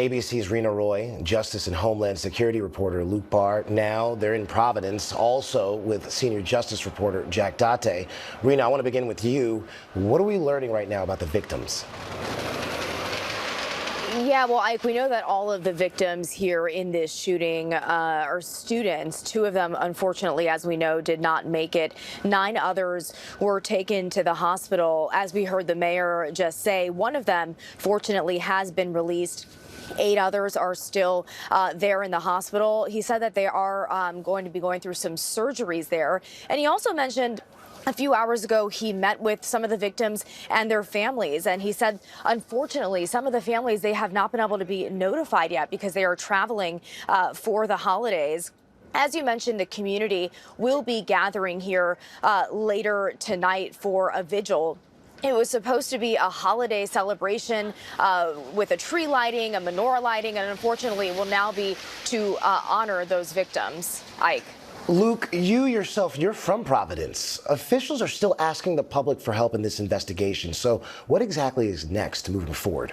ABC's Reena Roy, Justice and Homeland Security reporter Luke Barr. Now they're in Providence, also with senior justice reporter Jack Date. Reena, I want to begin with you. What are we learning right now about the victims? Yeah, well, Ike, we know that all of the victims here in this shooting are students. Two of them, unfortunately, as we know, did not make it. 9 others were taken to the hospital. As we heard the mayor just say, one of them, fortunately, has been released. 8 others are still there in the hospital. He said that they are going to be going through some surgeries there. And he also mentioned a few hours ago, he met with some of the victims and their families, and he said, unfortunately, some of the families, they have not been able to be notified yet because they are traveling for the holidays. As you mentioned, the community will be gathering here later tonight for a vigil. It was supposed to be a holiday celebration with a tree lighting, a menorah lighting, and unfortunately it will now be to honor those victims. Ike. Luke, you yourself, you're from Providence. Officials are still asking the public for help in this investigation. So what exactly is next moving forward?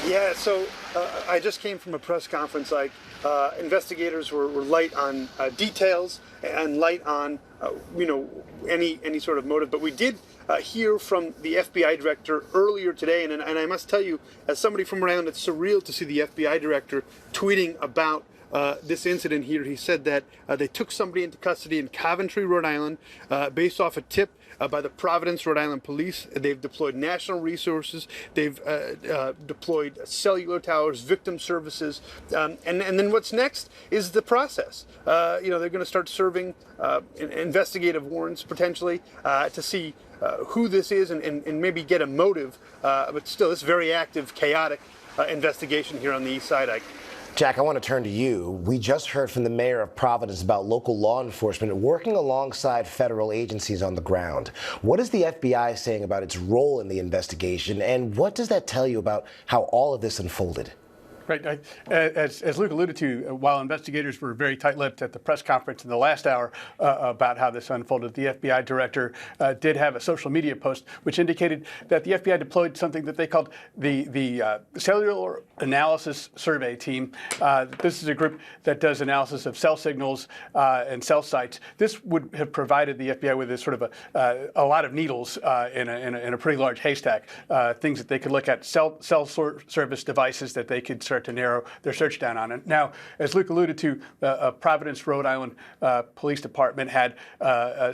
Yeah, so I just came from a press conference. Investigators were light on details and light on, any sort of motive. But we did hear from the FBI director earlier today. And I must tell you, as somebody from Rhode Island, it's surreal to see the FBI director tweeting about this incident here. He said that they took somebody into custody in Coventry, Rhode Island, based off a tip by the Providence, Rhode Island police. They've deployed national resources. They've deployed cellular towers, victim services. And then what's next is the process. They're going to start serving investigative warrants potentially to see who this is and maybe get a motive. But still, it's very active, chaotic investigation here on the east side. Jack, I want to turn to you. We just heard from the mayor of Providence about local law enforcement working alongside federal agencies on the ground. What is the FBI saying about its role in the investigation, and what does that tell you about how all of this unfolded? Right. As Luke alluded to, while investigators were very tight-lipped at the press conference in the last hour about how this unfolded, the FBI director did have a social media post which indicated that the FBI deployed something that they called the Cellular Analysis Survey Team. This is a group that does analysis of cell signals and cell sites. This would have provided the FBI with a sort of a lot of needles in a pretty large haystack, things that they could look at, cell service devices that they could start to narrow their search down on. And now, as Luke alluded to, Providence, Rhode Island Police Department had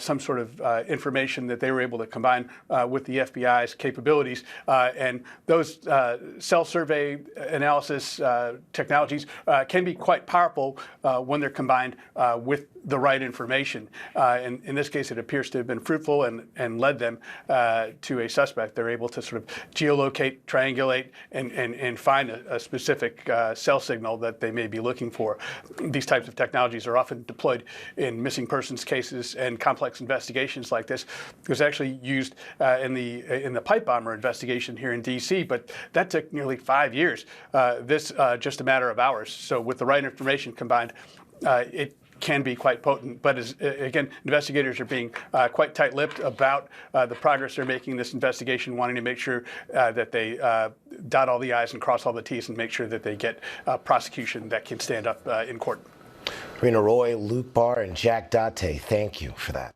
some sort of information that they were able to combine with the FBI's capabilities. And those cell survey analysis technologies can be quite powerful when they're combined with the right information. And in this case, it appears to have been fruitful and led them to a suspect. They're able to sort of geolocate, triangulate, and find a specific cell signal that they may be looking for. These types of technologies are often deployed in missing persons cases and complex investigations like this. It was actually used in the pipe bomber investigation here in D.C., but that took nearly 5 years. This just a matter of hours. So with the right information combined, it can be quite potent. But again, investigators are being quite tight-lipped about the progress they're making in this investigation, wanting to make sure that they dot all the I's and cross all the T's and make sure that they get prosecution that can stand up in court. Reena Roy, Luke Barr, and Jack Date, thank you for that.